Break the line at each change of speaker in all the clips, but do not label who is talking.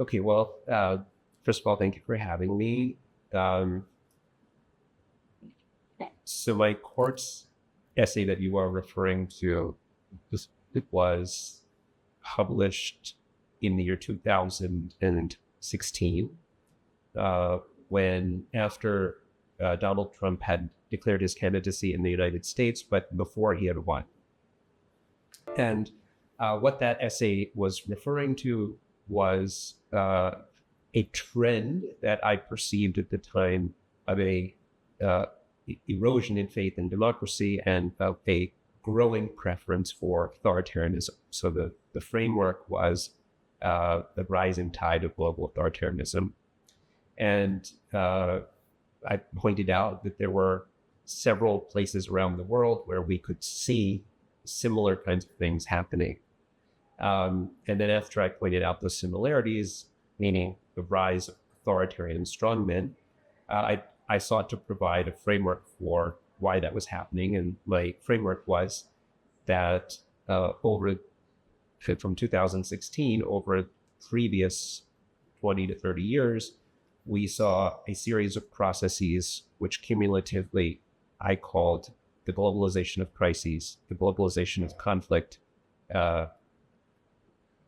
Okay, well, first of all, thank you for having me. Um, so my course essay that you are referring to it was published in the year 2016, uh, when after Donald Trump had declared his candidacy in the United States, but before he had won. And what that essay was referring to was a trend that I perceived at the time of a erosion in faith in democracy and of a growing preference for authoritarianism. So the framework was the rising tide of global authoritarianism. And I pointed out that there were several places around the world where we could see similar kinds of things happening. And then after I pointed out those similarities, meaning the rise of authoritarian strongmen, I sought to provide a framework for why that was happening. And my framework was that from 2016, over previous 20 to 30 years, we saw a series of processes which cumulatively I called the globalization of crises, the globalization of conflict, and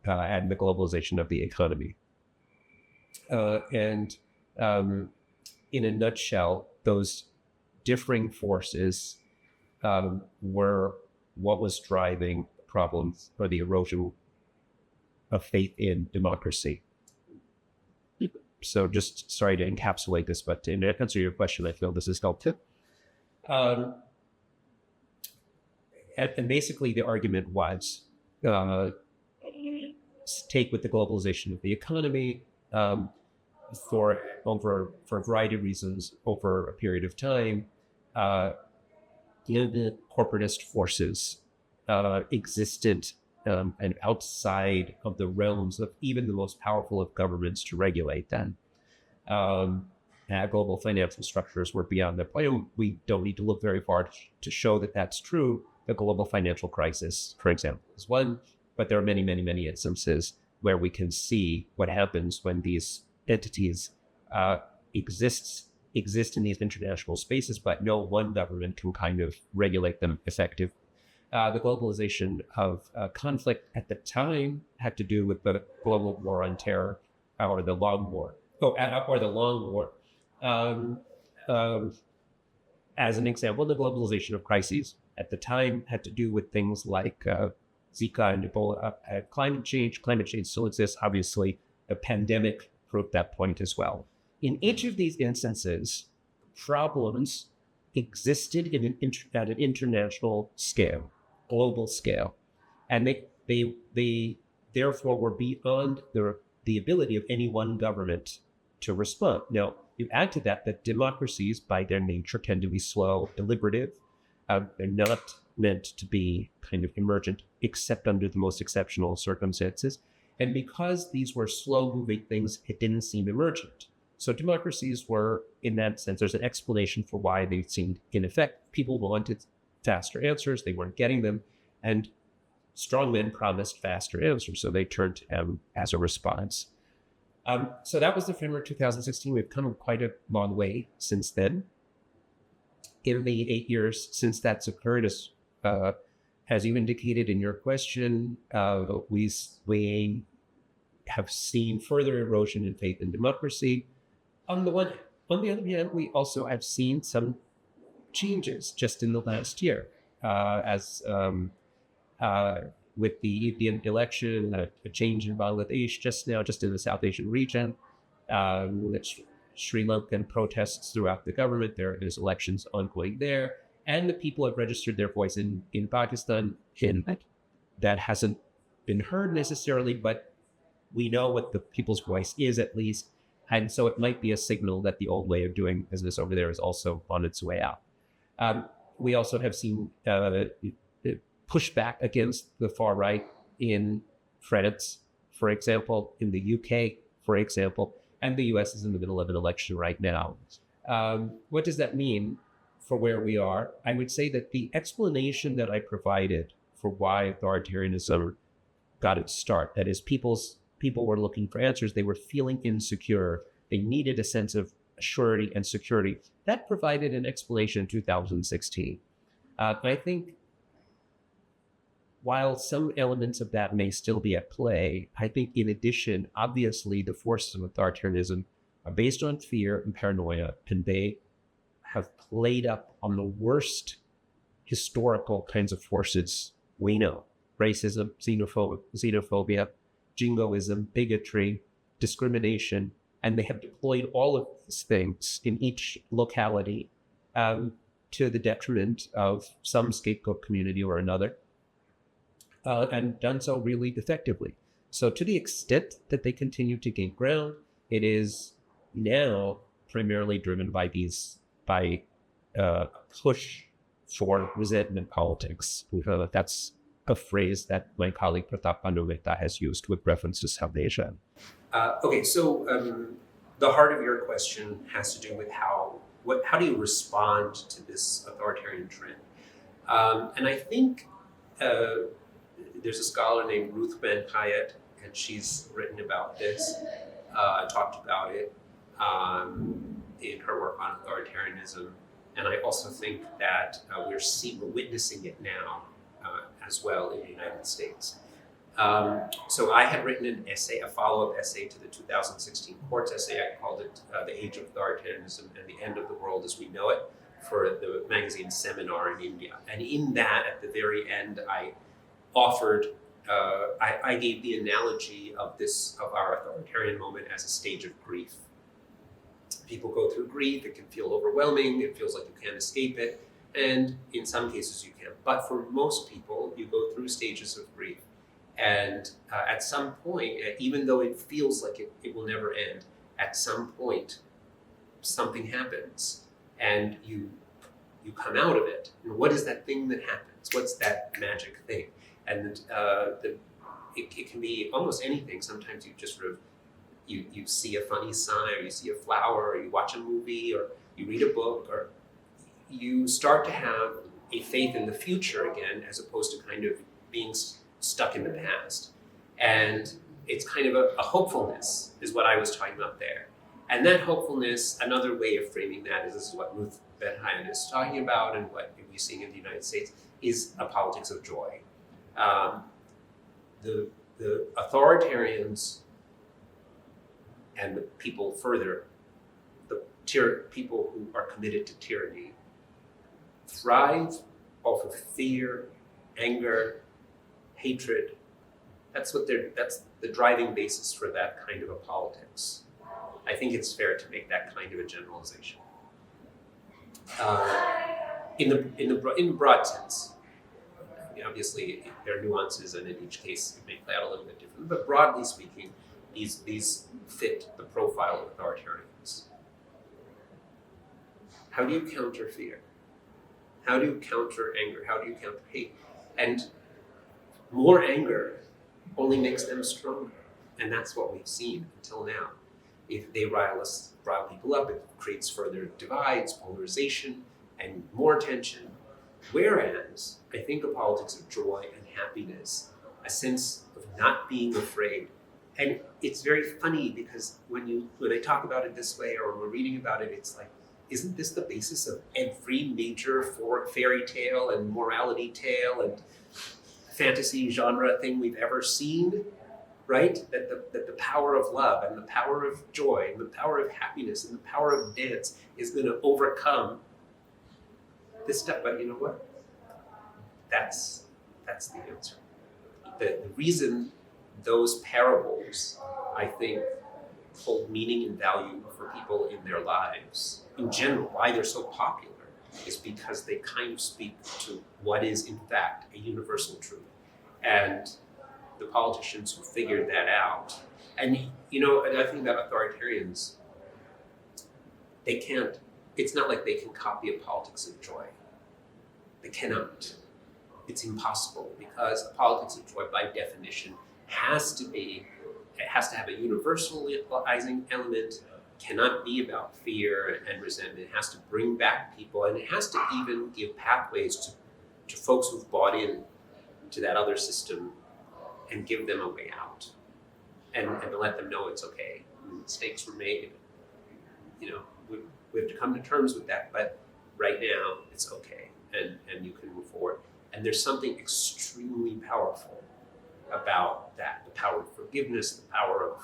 the globalization of the economy. And in a nutshell, those differing forces were what was driving problems or the erosion of faith in democracy. So just sorry to encapsulate this, but to answer your question, I feel this is helpful. And basically the argument was, take with the globalization of the economy, for a variety of reasons over a period of time, the corporatist forces existed and outside of the realms of even the most powerful of governments to regulate them. Global financial structures were beyond their point. We don't need to look very far to show that that's true. The global financial crisis, for example, is one, but there are many, many, many instances where we can see what happens when these entities exist in these international spaces, but no one government can kind of regulate them effectively. The globalization of conflict at the time had to do with the global war on terror, or the long war, or the long war. As an example, the globalization of crises at the time had to do with things like Zika and Ebola. Climate change still exists. Obviously, the pandemic proved that point as well. In each of these instances, problems existed at an international scale, global scale, and they therefore were beyond the ability of any one government to respond. Now, you add to that democracies, by their nature, tend to be slow, deliberative. They're not meant to be kind of emergent, except under the most exceptional circumstances. And because these were slow-moving things, it didn't seem emergent. So democracies were, in that sense, there's an explanation for why they seemed in effect. People wanted faster answers. They weren't getting them. And strongmen promised faster answers, so they turned to them as a response. So that was the framework 2016. We've come quite a long way since then. In the 8 years since that's occurred, as you indicated in your question, we have seen further erosion in faith in democracy. On the other hand, we also have seen some changes just in the last year, with the Indian election, a change in Bangladesh just in the South Asian region, Sri Lankan protests throughout the government. There's elections ongoing there, and the people have registered their voice in Pakistan. That hasn't been heard necessarily, but we know what the people's voice is at least, and so it might be a signal that the old way of doing business over there is also on its way out. We also have seen pushback against the far right in France, for example, in the UK, for example, and the US is in the middle of an election right now. What does that mean for where we are? I would say that the explanation that I provided for why authoritarianism got its start, that is, people's people were looking for answers. They were feeling insecure. They needed a sense of surety and security. That provided an explanation in 2016. I think while some elements of that may still be at play, I think in addition, obviously the forces of authoritarianism are based on fear and paranoia, and they have played up on the worst historical kinds of forces we know: racism, xenophobia, jingoism, bigotry, discrimination, and they have deployed all of these things in each locality to the detriment of some scapegoat community or another, and done so really effectively. So to the extent that they continue to gain ground, it is now primarily driven by push for resentment politics. That's a phrase that my colleague Pratap Bandhaveta has used with reference to South Asia.
So the heart of your question has to do with how do you respond to this authoritarian trend? And I think there's a scholar named Ruth Ben-Hayat, and she's written about this, talked about it in her work on authoritarianism. And I also think that we're witnessing it now as well in the United States. So I had written an essay, a follow-up essay to the 2016 Quartz essay. I called it The Age of Authoritarianism and the End of the World as We Know It, for the magazine Seminar in India. And in that, at the very end, I offered, I gave the analogy of our authoritarian moment as a stage of grief. People go through grief, it can feel overwhelming, it feels like you can't escape it, and in some cases you can. But for most people, you go through stages of grief. And at some point, even though it feels like it will never end, at some point, something happens and you come out of it. And what is that thing that happens? What's that magic thing? And it can be almost anything. Sometimes you just sort of, you see a funny sign, or you see a flower, or you watch a movie, or you read a book, or you start to have a faith in the future again, as opposed to kind of being stuck in the past. And it's kind of a hopefulness is what I was talking about there. And that hopefulness, another way of framing that is, this is what Ruth Ben-Hayat is talking about, and what we're seeing in the United States, is a politics of joy. The authoritarians and the people further, people who are committed to tyranny, thrive off of fear, anger, hatred. That's the driving basis for that kind of a politics. I think it's fair to make that kind of a generalization. In the broad sense, obviously there are nuances, and in each case it may play out a little bit different. But broadly speaking, these fit the profile of authoritarians. How do you counter fear? How do you counter anger? How do you counter hate? And more anger only makes them stronger. And that's what we've seen until now. If they rile people up, it creates further divides, polarization, and more tension. Whereas I think a politics of joy and happiness, a sense of not being afraid. And it's very funny because when I talk about it this way, or we're reading about it, it's like, isn't this the basis of every major fairy tale and morality tale and fantasy genre thing we've ever seen, right? That the power of love and the power of joy and the power of happiness and the power of dance is going to overcome this stuff. But you know what? That's the answer. The reason those parables, I think, hold meaning and value for people in their lives in general, why they're so popular, is because they kind of speak to what is in fact a universal truth. And the politicians who figured that out, and I think that authoritarians, it's not like they can copy a politics of joy. They cannot. It's impossible, because a politics of joy by definition has to have a universalizing element, cannot be about fear and resentment. It has to bring back people, and it has to even give pathways to folks who've bought in to that other system and give them a way out. and to let them know it's okay. Mistakes were made. We have to come to terms with that, but right now it's okay, and you can move forward. And there's something extremely powerful about that: the power of forgiveness, the power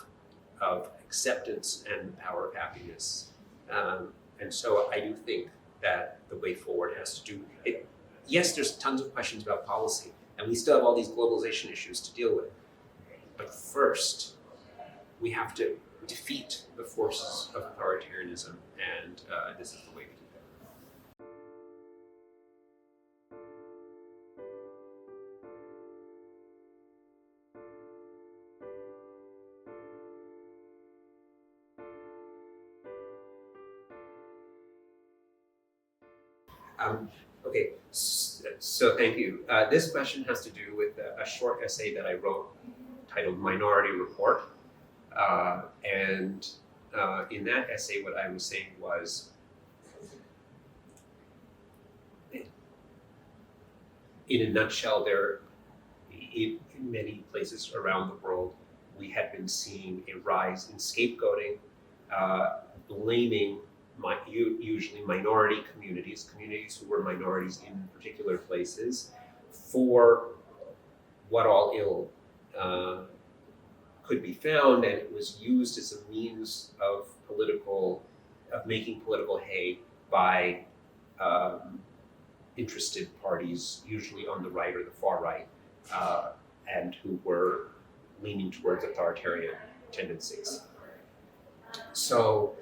of acceptance, and the power of happiness. And so I do think that the way forward has to do it. Yes, there's tons of questions about policy, and we still have all these globalization issues to deal with. But first, we have to defeat the forces of authoritarianism, and this is the way to do that. Okay, so thank you. This question has to do with a short essay that I wrote titled Minority Report. And in that essay, what I was saying was, in a nutshell, in many places around the world, we had been seeing a rise in scapegoating, blaming usually minority communities who were minorities in particular places, for what all ill could be found, and it was used as a means of making political hay by interested parties, usually on the right or the far right, and who were leaning towards authoritarian tendencies. So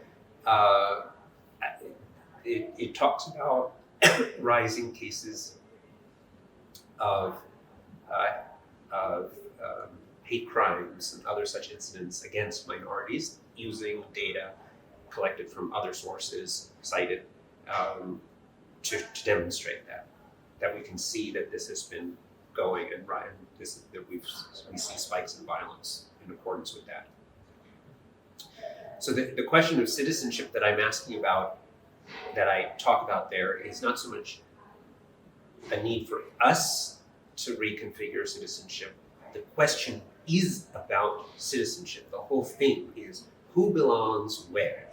it talks about rising cases of hate crimes and other such incidents against minorities, using data collected from other sources cited to demonstrate that we can see that this has been going and that we see spikes in violence in accordance with that. So the question of citizenship that I'm asking about, that I talk about there, is not so much a need for us to reconfigure citizenship. The question is about citizenship. The whole thing is who belongs where.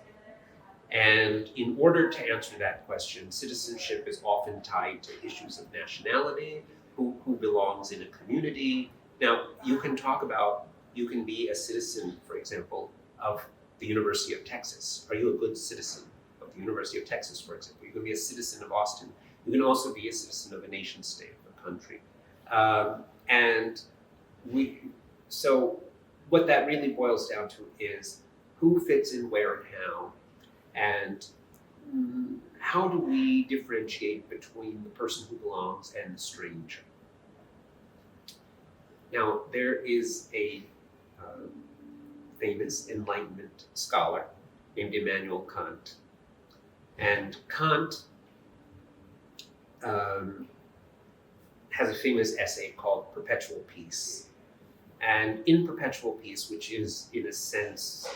And in order to answer that question, citizenship is often tied to issues of nationality, who belongs in a community. Now, you can be a citizen, for example, of the University of Texas. Are you a good citizen of the University of Texas, for example? You can be a citizen of Austin. You can also be a citizen of a nation state, of a country. So what that really boils down to is who fits in where and how, and how do we differentiate between the person who belongs and the stranger? Now, there is a famous Enlightenment scholar named Immanuel Kant, and Kant has a famous essay called Perpetual Peace. And in Perpetual Peace, which is in a sense,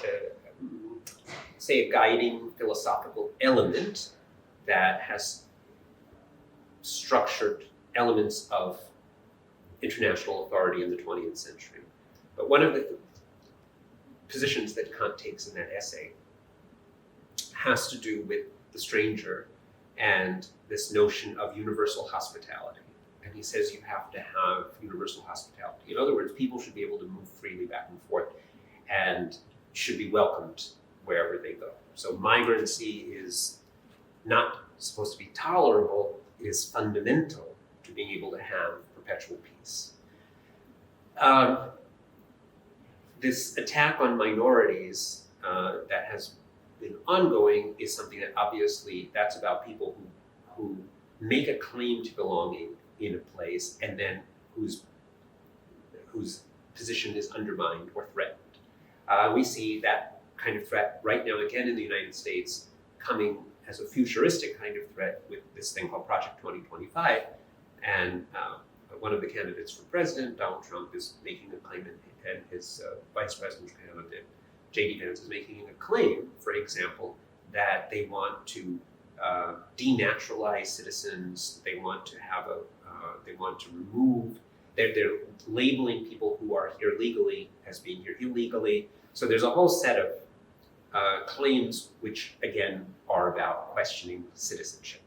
say, a guiding philosophical element that has structured elements of international authority in the 20th century. But one of the positions that Kant takes in that essay has to do with the stranger and this notion of universal hospitality. And he says you have to have universal hospitality. In other words, people should be able to move freely back and forth and should be welcomed wherever they go. So migrancy is not supposed to be tolerable, it is fundamental to being able to have perpetual peace. This attack on minorities that has been ongoing is something that obviously that's about people who make a claim to belonging in a place and then whose position is undermined or threatened. We see that kind of threat right now again in the United States coming as a futuristic kind of threat with this thing called Project 2025. And one of the candidates for president, Donald Trump, is making a claim, and his vice president candidate, J.D. Vance, is making a claim, for example, that they want to denaturalize citizens. They want to have they want to remove they're labeling people who are here legally as being here illegally. So there's a whole set of claims which, again, are about questioning citizenship.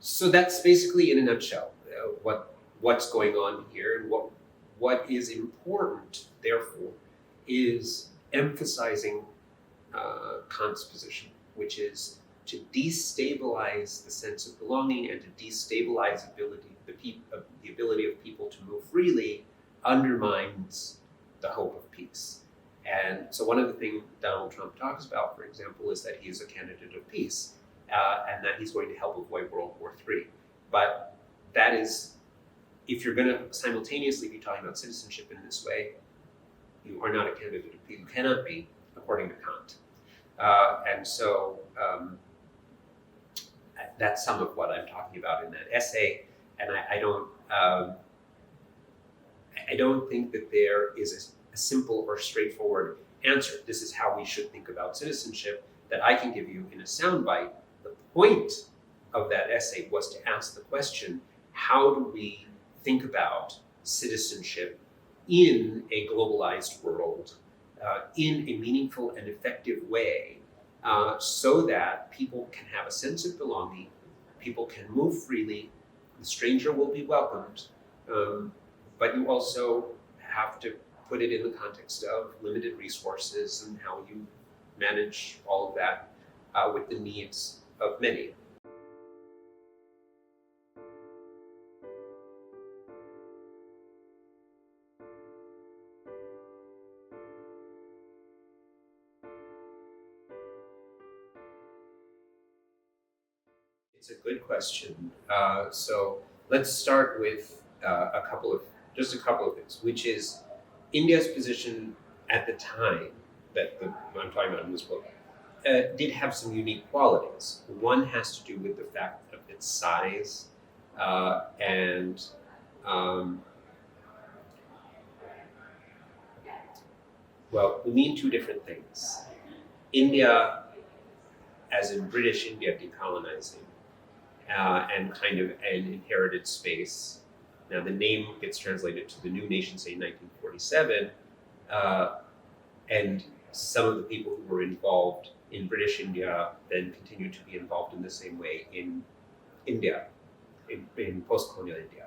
So that's basically, in a nutshell, what's going on here, and what is important, therefore, is emphasizing Kant's position, which is to destabilize the sense of belonging and to destabilize the ability of people to move freely undermines the hope of peace. And so one of the things Donald Trump talks about, for example, is that he's a candidate of peace and that he's going to help avoid World War III. But that is, if you're going to simultaneously be talking about citizenship in this way, you are not a candidate of peace. You cannot be, according to Kant. And so that's some of what I'm talking about in that essay. And I don't think that there is a simple or straightforward answer. This is how we should think about citizenship that I can give you in a soundbite. The point of that essay was to ask the question, how do we think about citizenship in a globalized world in a meaningful and effective way so that people can have a sense of belonging, people can move freely, the stranger will be welcomed, but you also have to put it in the context of limited resources and how you manage all of that with the needs of many. It's a good question. So let's start with a couple of things, which is India's position at the time that I'm talking about in this book did have some unique qualities. One has to do with the fact of its size and well, we mean two different things. India, as in British India decolonizing, and kind of an inherited space. Now, the name gets translated to the new nation state in 1947, and some of the people who were involved in British India then continued to be involved in the same way in India, in post-colonial India.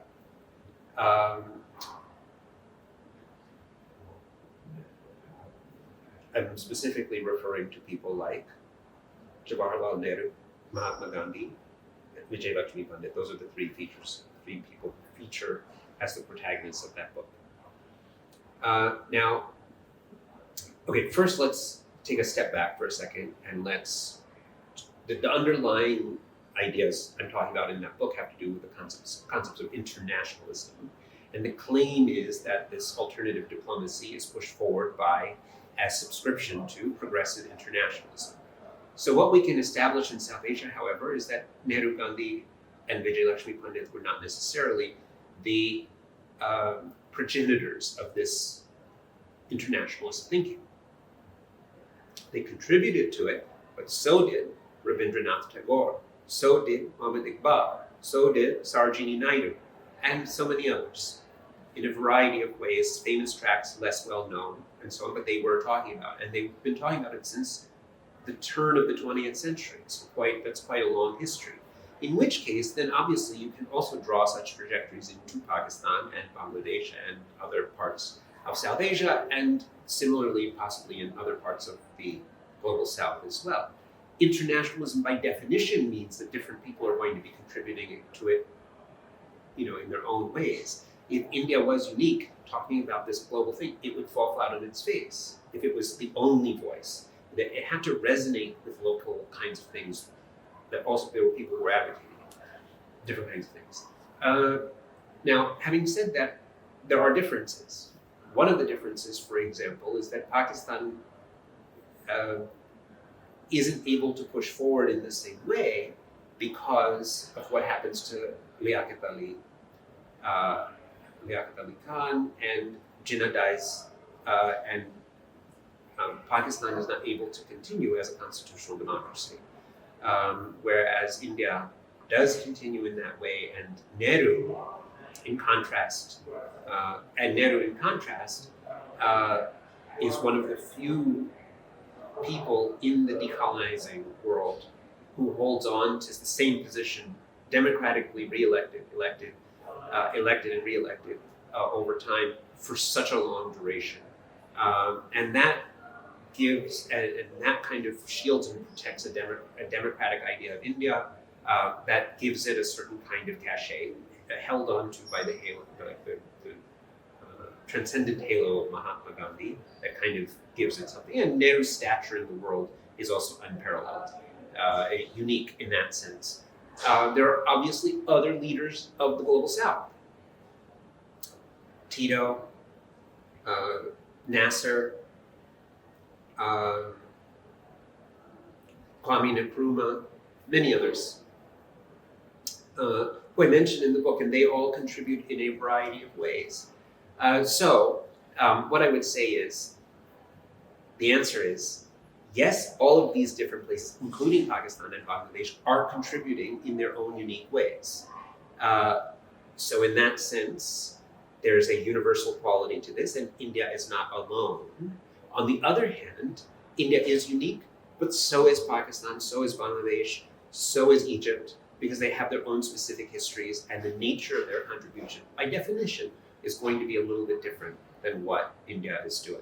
I'm specifically referring to people like Jawaharlal Nehru, Mahatma Gandhi, and Vijay Lakshmi Pandit. Those are the three people who feature as the protagonists of that book. Now, okay, first let's take a step back for a second and the underlying ideas I'm talking about in that book have to do with the concepts of internationalism. And the claim is that this alternative diplomacy is pushed forward by a subscription to progressive internationalism. So what we can establish in South Asia, however, is that Nehru, Gandhi, and Vijay Lakshmi Pandit were not necessarily the progenitors of this internationalist thinking. They contributed to it, but so did Rabindranath Tagore, so did Mohammad Iqbal, so did Sarojini Naidu, and so many others, in a variety of ways, famous tracks, less well known, and so on, but they were talking about it, and they've been talking about it since the turn of the 20th century. That's quite a long history. In which case, then obviously you can also draw such trajectories into Pakistan and Bangladesh and other parts of South Asia, and similarly, possibly in other parts of the global South as well. Internationalism, by definition, means that different people are going to be contributing to it, in their own ways. If India was unique, talking about this global thing, it would fall flat on its face if it was the only voice. That it had to resonate with local kinds of things. That also there were people who were advocating different kinds of things. Now, having said that, there are differences. One of the differences, for example, is that Pakistan isn't able to push forward in the same way because of what happens to Liaquat Ali Khan and Jinnah Dais, and Pakistan is not able to continue as a constitutional democracy, whereas India does continue in that way, and Nehru in contrast, and Nehru, in contrast, is one of the few people in the decolonizing world who holds on to the same position, democratically elected and re-elected over time for such a long duration. And that gives, and that kind of shields and protects a democratic idea of India that gives it a certain kind of cachet, held onto by the halo, the transcendent halo of Mahatma Gandhi, that kind of gives it something. And Nehru's stature in the world is also unparalleled, unique in that sense. There are obviously other leaders of the global South. Tito, Nasser, Kwame Nkrumah, many others, who I mentioned in the book, and they all contribute in a variety of ways. So what I would say is, the answer is, yes, all of these different places, including Pakistan and Bangladesh, are contributing in their own unique ways. So in that sense, there's a universal quality to this, and India is not alone. On the other hand, India is unique, but so is Pakistan, so is Bangladesh, so is Egypt, because they have their own specific histories, and the nature of their contribution, by definition, is going to be a little bit different than what India is doing.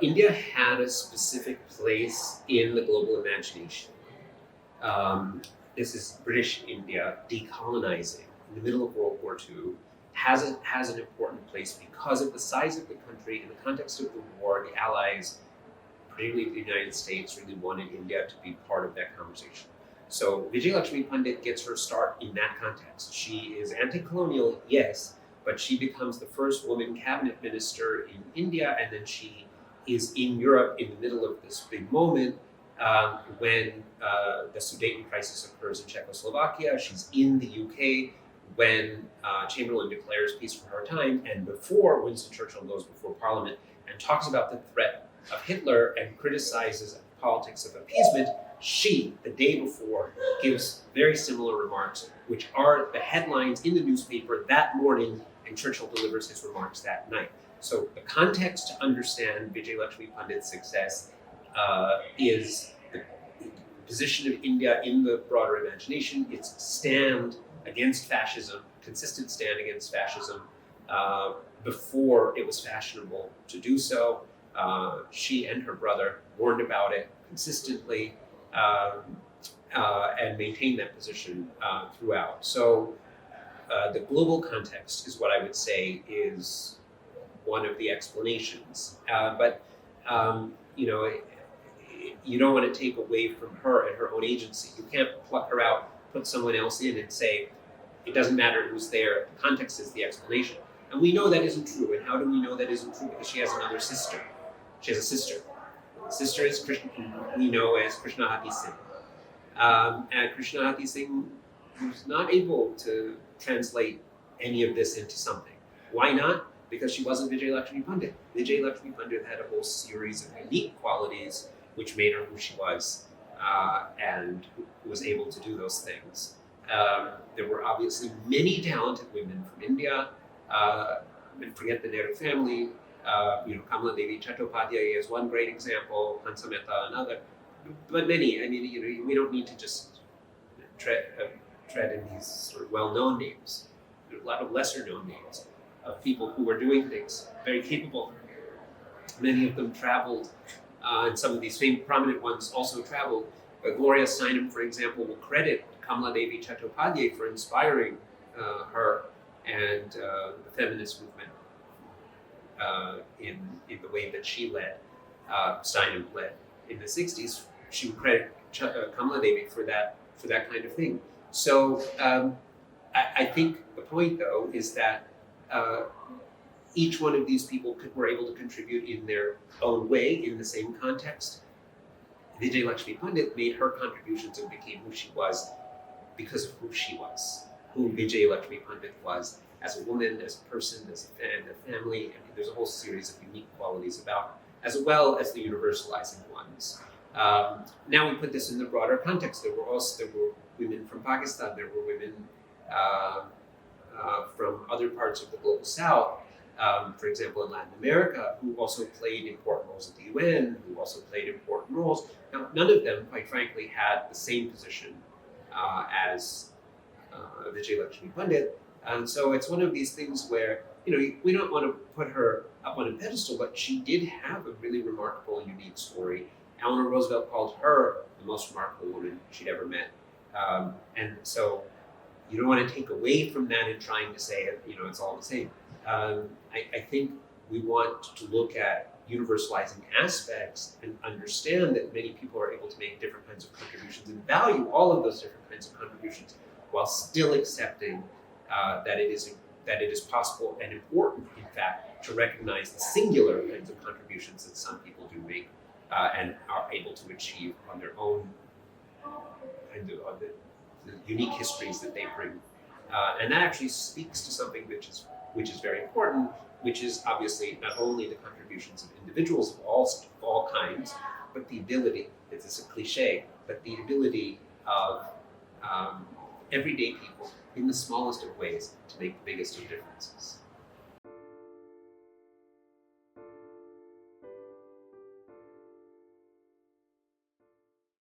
India had a specific place in the global imagination. This is British India decolonizing in the middle of World War II, has an important place because of the size of the country. In the context of the war, the Allies, particularly the United States, really wanted India to be part of that conversation. So Vijayalakshmi Pandit gets her start in that context. She is anti-colonial, yes, but she becomes the first woman cabinet minister in India, and then she is in Europe in the middle of this big moment when the Sudeten crisis occurs in Czechoslovakia. She's in the UK when Chamberlain declares peace for her time, and before Winston Churchill goes before Parliament and talks about the threat of Hitler and criticizes the politics of appeasement, she, the day before, gives very similar remarks, which are the headlines in the newspaper that morning, and Churchill delivers his remarks that night. So the context to understand Vijayalakshmi Pandit's success is the position of India in the broader imagination, its stand against fascism, consistent stand against fascism before it was fashionable to do so. She and her brother warned about it consistently and maintained that position throughout. So the global context is what I would say is one of the explanations. But you don't want to take away from her and her own agency. You can't pluck her out, put someone else in, and say, it doesn't matter who's there, the context is the explanation. And we know that isn't true. And how do we know that isn't true? Because she has another sister. She has a sister. The sister is Krishna, we know as Krishnahati Singh. And Krishnahati Singh was not able to translate any of this into something. Why not? Because she wasn't Vijayalakshmi Pandit. Vijayalakshmi Pandit had a whole series of unique qualities which made her who she was and who was able to do those things. There were obviously many talented women from India, and forget the Nehru family. Kamala Devi Chattopadhyay is one great example, Hansa Mehta another, but many. I mean, we don't need to just tread in these sort of well-known names. There are a lot of lesser-known names of people who were doing things very capable. Many of them traveled, and some of these prominent ones also traveled. But Gloria Steinem, for example, will credit Kamala Devi Chattopadhyay for inspiring her and the feminist movement in the way that she led, Steinem led in the 60s. She would credit Kamala Devi for that kind of thing. So I think the point, though, is that each one of these people were able to contribute in their own way in the same context. Vijayalakshmi Pandit made her contributions and became who she was because of who she was. who Vijay Lakshmi Pandit was as a woman, as a person, as a family. I mean, there's a whole series of unique qualities about, as well as the universalizing ones. Now we put this in the broader context. There were women from Pakistan. There were women from other parts of the global South. For example, in Latin America, who also played important roles at the UN, who also played important roles. Now, none of them, quite frankly, had the same position as Vijay Lakshmi Pandit. And so it's one of these things where, we don't want to put her up on a pedestal, but she did have a really remarkable, unique story. Eleanor Roosevelt called her the most remarkable woman she'd ever met. And so you don't want to take away from that in trying to say, it's all the same. I think we want to look at universalizing aspects and understand that many people are able to make different kinds of contributions and value all of those different kinds of contributions while still accepting that it is possible and important, in fact, to recognize the singular kinds of contributions that some people do make and are able to achieve on their own kind of on the unique histories that they bring. And that actually speaks to something which is very important, which is obviously not only the contributions of individuals of all kinds, but the ability, it's a cliche, but the ability of everyday people in the smallest of ways to make the biggest of differences.